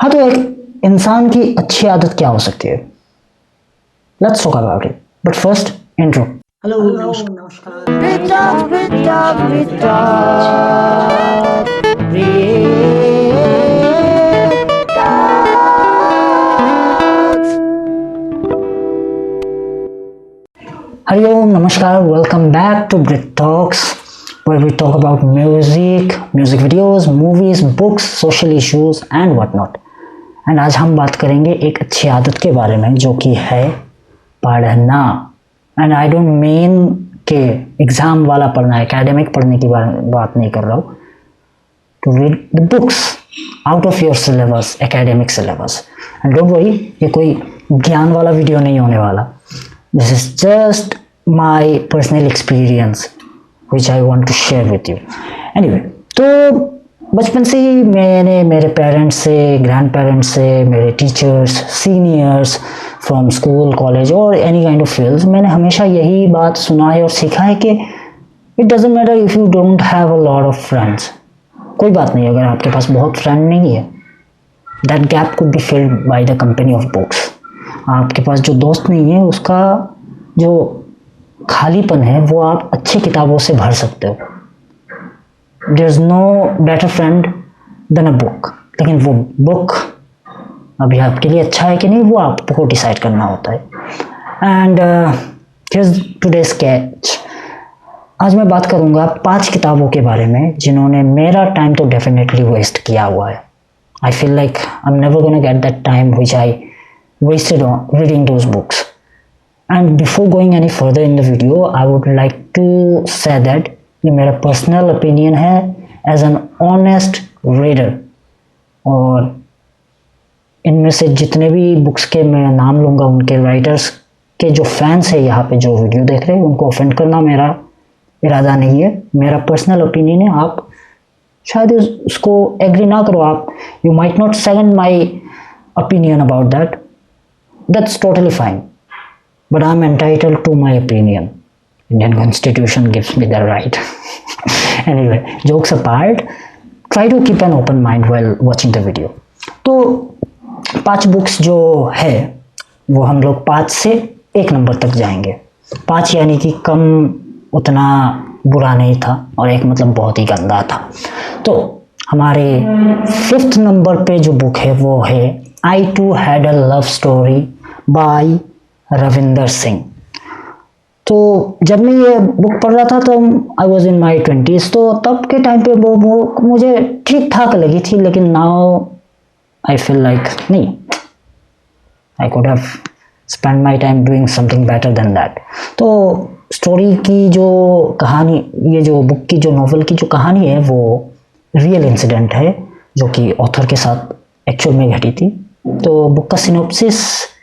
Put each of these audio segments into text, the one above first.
हाँ, तो एक इंसान की अच्छी आदत क्या हो सकती है? Let's talk about it, but first intro. Hello नमस्कार। Hello, namaskar, welcome back to Brit Talks, where we talk about music videos, movies, books, social issues and whatnot. And आज हम बात करेंगे एक अच्छी आदत के बारे में जो कि है पढ़ना। एंड आई डोंट मीन के एग्ज़ाम वाला पढ़ना, एकेडमिक पढ़ने की बात नहीं कर रहा हूँ। To read the books out of your syllabus, academic syllabus. And don't worry, ये कोई ज्ञान वाला वीडियो नहीं होने वाला। This is just my personal experience which I want to share with you. Anyway, तो बचपन से ही मैंने मेरे पेरेंट्स से, ग्रैंड पेरेंट्स से, मेरे teachers, seniors from school, college और एनी काइंड ऑफ फील्ड्स, मैंने हमेशा यही बात सुना है और सीखा है कि it doesn't matter if you don't have a lot of friends. कोई बात नहीं अगर आपके पास बहुत फ्रेंड नहीं है, that gap could be filled by the company of books. आपके पास जो दोस्त नहीं है उसका जो खालीपन है वो आप अच्छी किताबों से भर सकते हो। There is no better friend than a book. लेकिन वो बुक अभी आपके लिए अच्छा है कि नहीं वो आपको डिसाइड करना होता है। And here's today's catch. आज मैं बात करूँगा 5 किताबों के बारे में जिन्होंने मेरा टाइम तो डेफिनेटली वेस्ट किया हुआ है। आई feel like I am never gonna get that time which I wasted on reading those books. And before going any further in the video, I would like to say that ये मेरा personal opinion है as an honest reader। और इनमें से जितने भी books के मैं नाम लूँगा उनके राइटर्स के जो फैंस है यहाँ पे जो वीडियो देख रहे हैं उनको ऑफेंड करना मेरा इरादा नहीं है, मेरा पर्सनल ओपिनियन है। आप शायद उसको एग्री ना करो, आप you might not second my opinion about that. That's totally fine, but I'm entitled to my opinion. Indian Constitution gives me the right. Anyway, jokes apart, try to keep an open mind while watching the video. तो 5 books जो है वो हम लोग 5 से 1 number तक जाएंगे। 5 यानी कि कम उतना बुरा नहीं था और 1 मतलब बहुत ही गंदा था। तो हमारे 5th नंबर पे जो बुक है वो है I Too Had a Love Story by Ravinder Singh. तो जब मैं ये बुक पढ़ रहा था तो I was in my 20s, तो तब के टाइम पे वो मुझे ठीक ठाक लगी थी। लेकिन नाउ आई फील लाइक नहीं, I could have spend my time doing something better than that. तो स्टोरी की जो कहानी, ये जो बुक की जो नॉवल की जो कहानी है वो रियल इंसिडेंट है जो कि ऑथर के साथ एक्चुअल में घटी थी। तो बुक का सिनॉप्सिस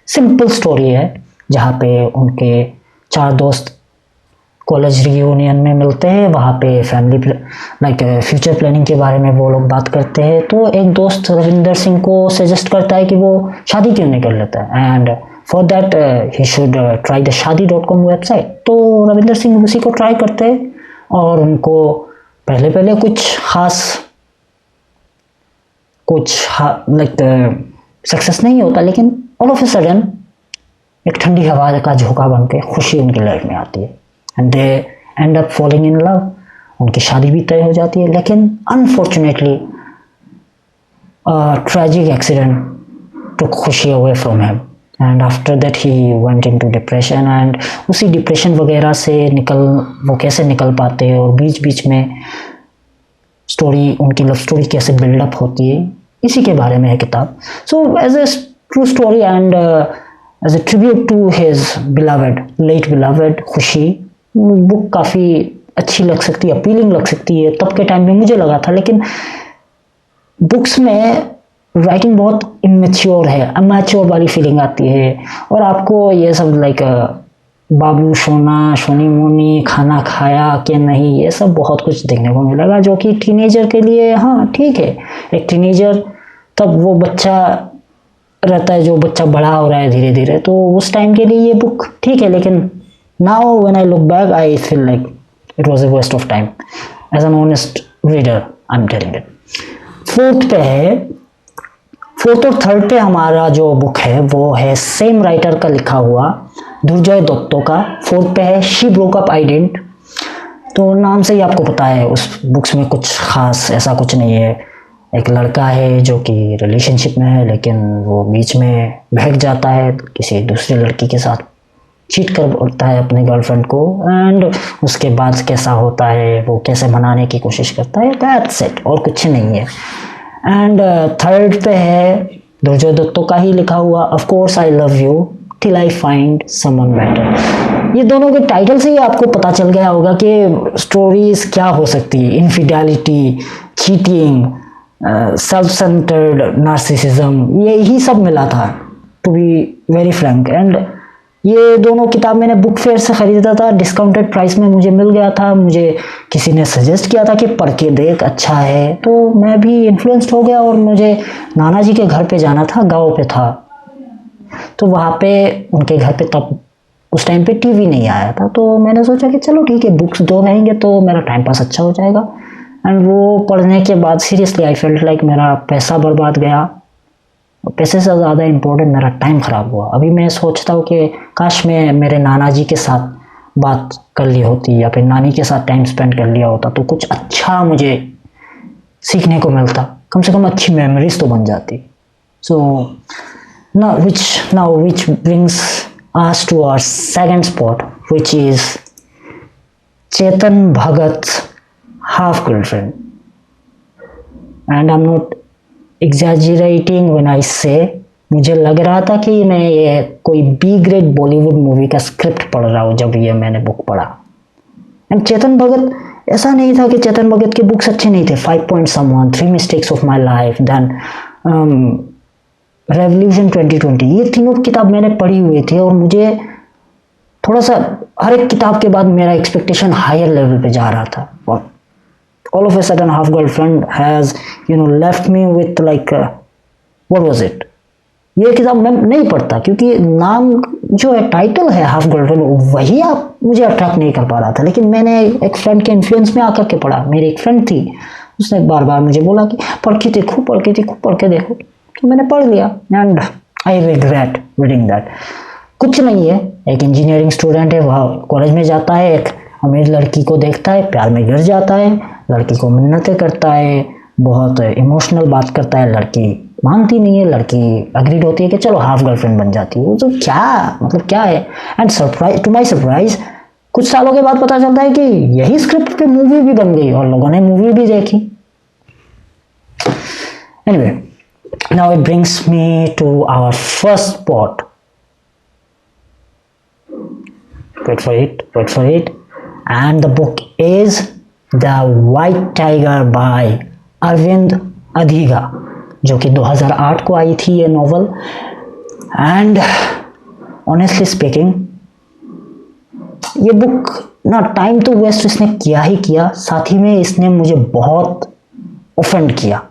सिंपल स्टोरी है जहाँ पे उनके 4 दोस्त कॉलेज रियूनियन में मिलते हैं, वहाँ पे फैमिली लाइक फ्यूचर प्लानिंग के बारे में वो लोग बात करते हैं। तो एक दोस्त रविंदर सिंह को सजेस्ट करता है कि वो शादी क्यों नहीं कर लेता है, and for that he should try the शादी.com वेबसाइट। तो रविंदर सिंह उसी को ट्राई करते हैं और उनको पहले कुछ लाइक सक्सेस नहीं होता, लेकिन ऑल ऑफ ए सडन एक ठंडी हवा का झोंका बन के खुशी उनकी लाइफ में आती है and they and up falling in love. उनकी शादी भी तय हो जाती है, लेकिन अनफॉर्चुनेटली ट्रेजिक एक्सीडेंट टुक खुशी away from him and after that he went into depression. And उसी डिप्रेशन वगैरह से वो कैसे निकल पाते हैं और बीच बीच में स्टोरी, उनकी लव स्टोरी कैसे बिल्डअप होती है, इसी के बारे में है किताब। So as a true story and as a tribute to his beloved, late beloved Khushi, book काफ़ी अच्छी लग सकती है, अपीलिंग लग सकती है। तब के टाइम में मुझे लगा था, लेकिन बुक्स में राइटिंग बहुत इमेच्योर है, अमेच्योर वाली फीलिंग आती है और आपको ये सब लाइक बाबू सोना, सोनी मोनी, खाना खाया कि नहीं, ये सब बहुत कुछ देखने को मिलेगा जो कि टीनेजर के लिए हाँ ठीक है। एक टीनेजर तब वो बच्चा रहता है जो बच्चा बड़ा हो रहा है धीरे धीरे, तो उस टाइम के लिए ये बुक ठीक है। लेकिन now when I look back I feel like it was a waste of time as an honest reader, I am telling it. 4th पे है फोर्थ और थर्ड पे हमारा जो बुक है वो है सेम राइटर का लिखा हुआ दुर्जय दत्तो का। फोर्थ पे है she broke up I didn't. तो नाम से ही आपको पता है उस बुक्स में कुछ खास ऐसा कुछ नहीं है। एक लड़का है जो कि रिलेशनशिप में है, लेकिन वो बीच में बहक जाता है, किसी दूसरी लड़की के साथ चीट करता है अपने गर्लफ्रेंड को, एंड उसके बाद कैसा होता है, वो कैसे मनाने की कोशिश करता है, दैट्स इट, और कुछ नहीं है। एंड थर्ड पे है दुर्जय दत्तो का ही लिखा हुआ of course I love you till I find someone better. ये दोनों के टाइटल से ही आपको पता चल गया होगा कि स्टोरीज क्या हो सकती है। Infidelity, cheating, self centred narcissism, यही सब मिला था, to be very frank. And ये दोनों किताब मैंने बुक फेयर से ख़रीदा था, डिस्काउंटेड प्राइस में मुझे मिल गया था। मुझे किसी ने सजेस्ट किया था कि पढ़ के देख, अच्छा है, तो मैं भी इन्फ्लुएंस्ड हो गया। और मुझे नाना जी के घर पे जाना था, गांव पे था, तो वहाँ पे उनके घर पे तब उस टाइम पे टीवी नहीं आया था, तो मैंने सोचा कि चलो ठीक है, बुक्स दो रहेंगे तो मेरा टाइम पास अच्छा हो जाएगा। एंड वो पढ़ने के बाद सीरियसली आई फेल्ट लाइक मेरा पैसा बर्बाद गया, पैसे से ज़्यादा इम्पोर्टेंट मेरा टाइम ख़राब हुआ। अभी मैं सोचता हूँ कि काश मैं मेरे नाना जी के साथ बात कर ली होती या फिर नानी के साथ टाइम स्पेंड कर लिया होता तो कुछ अच्छा मुझे सीखने को मिलता, कम से कम अच्छी मेमोरीज तो बन जाती। सो now which brings us to our second spot, which is Chetan Bhagat's Half Girlfriend. And I'm not exaggerating when I say मुझे लग रहा था कि मैं ये कोई बी ग्रेड बॉलीवुड मूवी का स्क्रिप्ट पढ़ रहा हूँ जब ये मैंने बुक पढ़ा। एंड चेतन भगत, ऐसा नहीं था कि चेतन भगत के बुक्स अच्छे नहीं थे। 5 Point Someone, 3 Mistakes of My Life, then revolution 2020, ये तीनों किताब मैंने पढ़ी हुई थी और मुझे थोड़ा सा हर एक किताब के बाद मेरा एक्सपेक्टेशन हायर लेवल पे जा रहा था। और all of a sudden Half Girlfriend has left me with like what was it। ये किताब मैं नहीं पढ़ता क्योंकि नाम जो है, टाइटल है हाफ गर्लफ्रेंड, वही आप मुझे अट्रैक्ट नहीं कर पा रहा था। लेकिन मैंने एक फ्रेंड के इन्फ्लुएंस में आकर के पढ़ा। मेरी एक फ्रेंड थी, उसने बार बार मुझे बोला कि पढ़ के देखो, पढ़ के देखो, पढ़ के देखो, तो मैंने पढ़ लिया। And I regret reading that. कुछ नहीं है, एक इंजीनियरिंग स्टूडेंट है, वह कॉलेज में जाता है, एक अमीर लड़की को देखता है, प्यार में गिर जाता है, लड़की को मिन्नतें करता है, बहुत इमोशनल बात करता है, लड़की मानती नहीं है, लड़की अग्रीड होती है कि चलो हाफ गर्लफ्रेंड बन जाती है। तो क्या मतलब क्या है। And surprise, to my surprise, कुछ सालों के बाद पता चलता है कि यही स्क्रिप्ट पे मूवी भी बन गई और लोगों ने मूवी भी देखी। Anyway, now it brings me to our first spot. wait for it, and the book is The White Tiger by Aravind Adiga, जो कि 2008 को आई थी ये नॉवल। एंड ऑनेस्टली स्पीकिंग, ये बुक ना टाइम तो वेस्ट इसने किया ही किया, साथ ही में इसने मुझे बहुत ऑफेंड किया।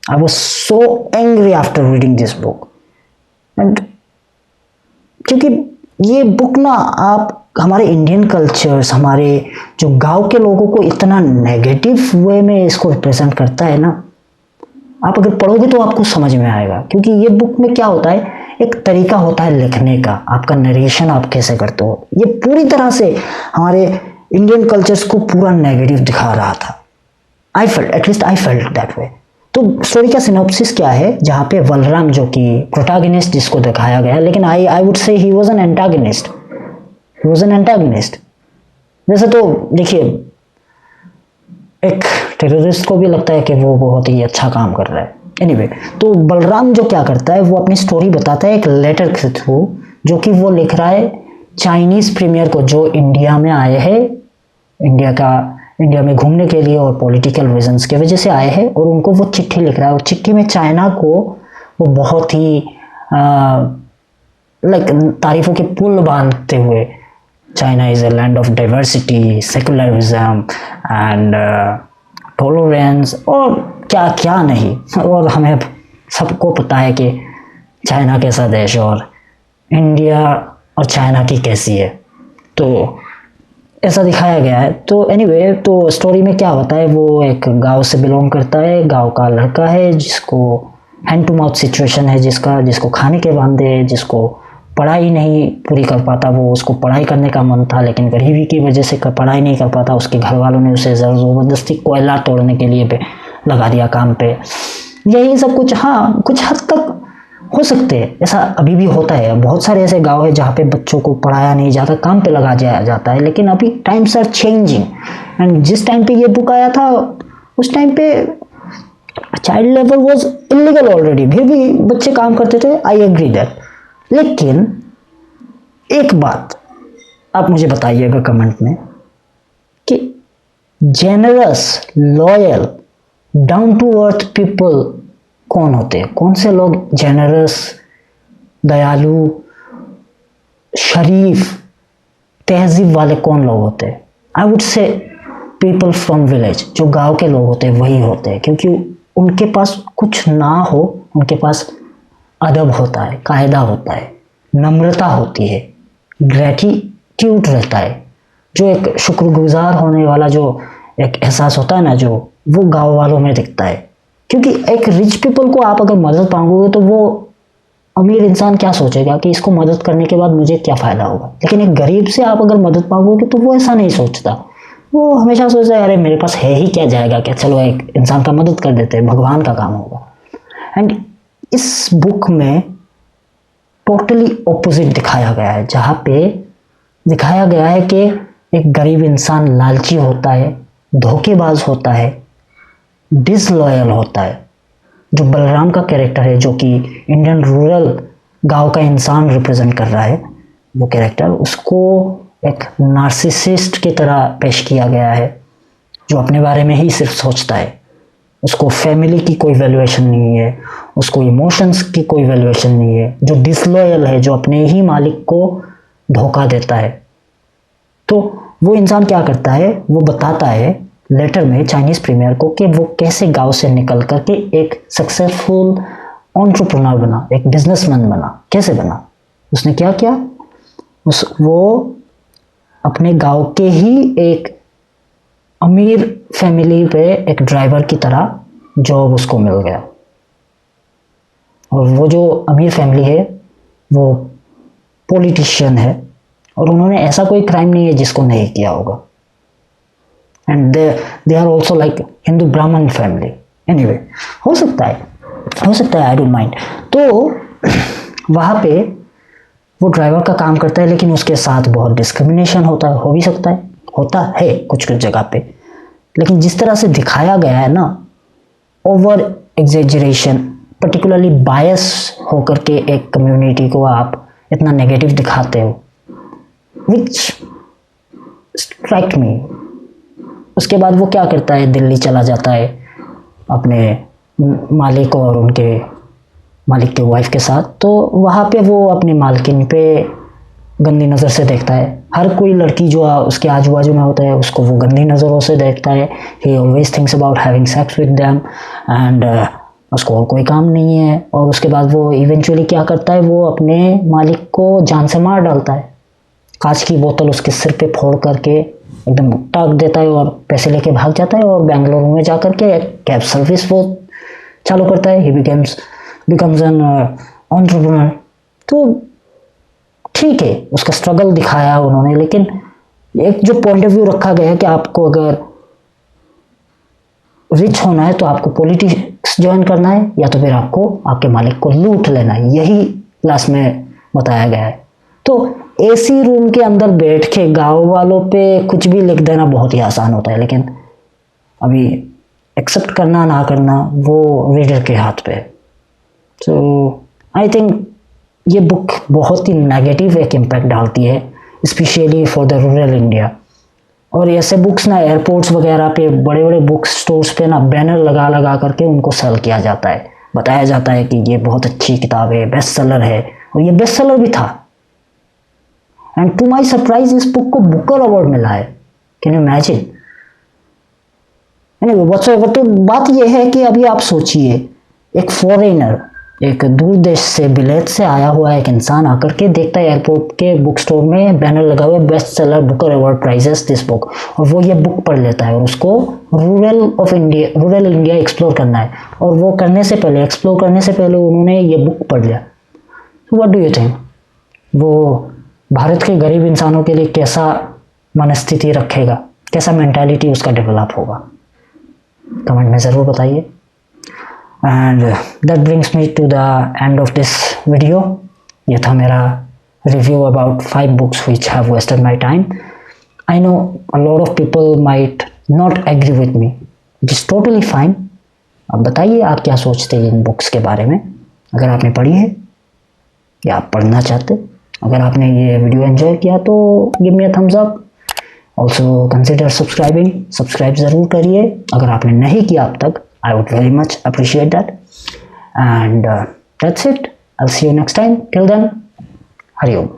I was so angry after reading this book. And क्योंकि ये बुक ना आप हमारे इंडियन कल्चर्स, हमारे जो गांव के लोगों को इतना नेगेटिव वे में इसको रिप्रेजेंट करता है ना, आप अगर पढ़ोगे तो आपको समझ में आएगा। क्योंकि ये बुक में क्या होता है, एक तरीका होता है लिखने का, आपका नरेशन आप कैसे करते हो, ये पूरी तरह से हमारे इंडियन कल्चर्स को पूरा नेगेटिव दिखा रहा था। I felt that way. तो स्टोरी का सिनॉप्सिस क्या है, जहाँ पे बलराम जो कि प्रोटैगनिस्ट जिसको दिखाया गया, लेकिन I would say he was an antagonist. वैसे तो देखिए, एक टेररिस्ट को भी लगता है कि वो बहुत ही अच्छा काम कर रहा है। एनीवे, तो बलराम जो क्या करता है, वो अपनी स्टोरी बताता है एक लेटर के थ्रू, जो कि वो लिख रहा है चाइनीज प्रीमियर को, जो इंडिया में आए हैं, इंडिया में घूमने के लिए और पॉलिटिकल रीजंस की वजह से आए हैं, और उनको वो चिट्ठी लिख रहा है। और चिट्ठी में चाइना को वो बहुत ही तारीफों के पुल बांधते हुए, China is a land of diversity, secularism and tolerance, और क्या क्या नहीं। और हमें सबको पता है कि चाइना कैसा देश और इंडिया और चाइना की कैसी है, तो ऐसा दिखाया गया है। तो एनीवे, तो स्टोरी में क्या होता है, वो एक गांव से बिलोंग करता है, गांव का लड़का है जिसको हैंड टू माउथ सिचुएशन है, जिसको खाने के वांदे, जिसको पढ़ाई नहीं पूरी कर पाता, वो उसको पढ़ाई करने का मन था लेकिन गरीबी की वजह से पढ़ाई नहीं कर पाता, उसके घर वालों ने उसे ज़बरदस्ती कोयला तोड़ने के लिए पे लगा दिया काम पे। यही सब कुछ, हाँ कुछ हद तक हो सकते हैं, ऐसा अभी भी होता है। बहुत सारे ऐसे गांव है जहाँ पे बच्चों को पढ़ाया नहीं जाता, काम पे लगा जाता है, लेकिन अभी टाइम्स आर चेंजिंग। एंड जिस टाइम पे ये बुक आया था उस टाइम पे child labour was illegal already, फिर भी बच्चे काम करते थे, आई एग्री दैट। लेकिन एक बात आप मुझे बताइएगा कमेंट में कि generous, loyal, down to earth people कौन होते हैं? कौन से लोग जेनरस, दयालु, शरीफ, तहजीब वाले कौन लोग होते हैं? I would say people from village, जो गांव के लोग होते हैं वही होते हैं, क्योंकि उनके पास कुछ ना हो, उनके पास अदब होता है, कायदा होता है, नम्रता होती है, ग्रेटिट्यूड रहता है, जो एक शुक्रगुजार होने वाला जो एक एहसास होता है ना, जो वो गांव वालों में दिखता है। क्योंकि एक रिच पीपल को आप अगर मदद मांगोगे तो वो अमीर इंसान क्या सोचेगा कि इसको मदद करने के बाद मुझे क्या फ़ायदा होगा, लेकिन एक गरीब से आप अगर मदद मांगोगे तो वो ऐसा नहीं सोचता, वो हमेशा सोचता है अरे मेरे पास है ही क्या, जाएगा क्या, चलो एक इंसान का मदद कर देते हैं, भगवान का काम होगा। एंड इस बुक में टोटली ऑपोजिट दिखाया गया है, जहाँ पे दिखाया गया है कि एक गरीब इंसान लालची होता है, धोखेबाज होता है, डिसलॉयल होता है। जो बलराम का कैरेक्टर है, जो कि इंडियन रूरल गांव का इंसान रिप्रेजेंट कर रहा है, वो कैरेक्टर, उसको एक नार्सिसिस्ट की तरह पेश किया गया है, जो अपने बारे में ही सिर्फ सोचता है। उसको फैमिली की कोई वैल्यूएशन नहीं है, उसको इमोशंस की कोई वैल्यूएशन नहीं है, जो डिसलॉयल है, जो अपने ही मालिक को धोखा देता है। तो वो इंसान क्या करता है, वो बताता है लेटर में चाइनीज प्रीमियर को कि वो कैसे गांव से निकल करके एक सक्सेसफुल एंटरप्रेन्योर बना, एक बिजनेसमैन बना। कैसे बना, उसने क्या किया, वो अपने गांव के ही एक अमीर फैमिली पे एक ड्राइवर की तरह जॉब उसको मिल गया। और वो जो अमीर फैमिली है वो पॉलिटिशियन है, और उन्होंने ऐसा कोई क्राइम नहीं है जिसको नहीं किया होगा। And they are also like Hindu Brahmin family. Anyway, हो सकता है, आई डोंट माइंड। तो वहाँ पे वो ड्राइवर का काम करता है, लेकिन उसके साथ बहुत डिस्क्रिमिनेशन होता है, हो भी सकता है, होता है कुछ कुछ जगह पे। लेकिन जिस तरह से दिखाया गया है ना, ओवर एग्जेजरेशन, पर्टिकुलरली बायस होकर के एक कम्युनिटी को आप इतना नेगेटिव दिखाते हो, विच स्ट्राइक मी। उसके बाद वो क्या करता है, दिल्ली चला जाता है अपने मालिक और उनके मालिक के वाइफ के साथ। तो वहाँ पे वो अपनी मालकिन पे गंदी नज़र से देखता है। हर कोई लड़की जो उसके आजू बाजू में होता है उसको वो गंदी नज़रों से देखता है। ही always thinks about having sex with them, and उसको और कोई काम नहीं है। और उसके बाद वो इवेंचुअली क्या करता है, वो अपने मालिक को जान से मार डालता है। कांच की बोतल उसके सिर पे फोड़ करके एकदम टाक देता है और पैसे लेके भाग जाता है। और बेंगलुरु में जाकर के कैब सर्विस वो चालू करता है। ही बिकम्स एन एंटरप्रेन्योर। तो ठीक है, उसका स्ट्रगल दिखाया उन्होंने, लेकिन एक जो पॉइंट ऑफ व्यू रखा गया है कि आपको अगर रिच होना है तो आपको पॉलिटिक्स ज्वाइन करना है, या तो फिर आपको आपके मालिक को लूट लेना है। यही लास्ट में बताया गया है। तो एसी रूम के अंदर बैठ के गाँव वालों पे कुछ भी लिख देना बहुत ही आसान होता है, लेकिन अभी एक्सेप्ट करना ना करना वो रीडर के हाथ पे है। तो आई थिंक ये बुक बहुत ही नेगेटिव एक इम्पैक्ट डालती है, specially for the rural India. और ऐसे बुक्स ना एयरपोर्ट्स वगैरह पे, बड़े बड़े बुक स्टोर्स पे ना बैनर लगा लगा करके उनको सेल किया जाता है, बताया जाता है कि ये बहुत अच्छी किताब है, बेस्ट सेलर है। और ये बेस्ट सेलर भी था। एंड टू माई सरप्राइज इस बुक को बुकर अवार्ड मिला है। Can you imagine? व्हाटसोएवर। तो बात यह है कि अभी आप सोचिए, एक फॉरेनर एक दूर देश से बिलेत से आया हुआ एक इंसान आकर के देखता है एयरपोर्ट के बुक स्टोर में बैनर लगा हुआ है best seller Booker award prizes this book, और वो ये बुक पढ़ लेता है और उसको रूरल इंडिया एक्सप्लोर करना है, और वो एक्सप्लोर करने से पहले उन्होंने ये बुक पढ़ लिया। व्हाट डू यू थिंक वो भारत के गरीब इंसानों के लिए कैसा मनस्थिति रखेगा, कैसा मेंटालिटी उसका डेवलप होगा? कमेंट में ज़रूर बताइए। And that brings me to the end of this video. ये था मेरा review about 5 books which have wasted my time. I know a lot of people might not agree with me, it is totally fine. अब बताइए आप क्या सोचते हैं इन books के बारे में, अगर आपने पढ़ी है या आप पढ़ना चाहते। अगर आपने ये वीडियो एंजॉय किया तो give me a thumbs up. Also consider subscribe ज़रूर करिए अगर आपने नहीं किया अब तक। I would very much appreciate that. And that's it. I'll see you next time. Till then, Hari Om.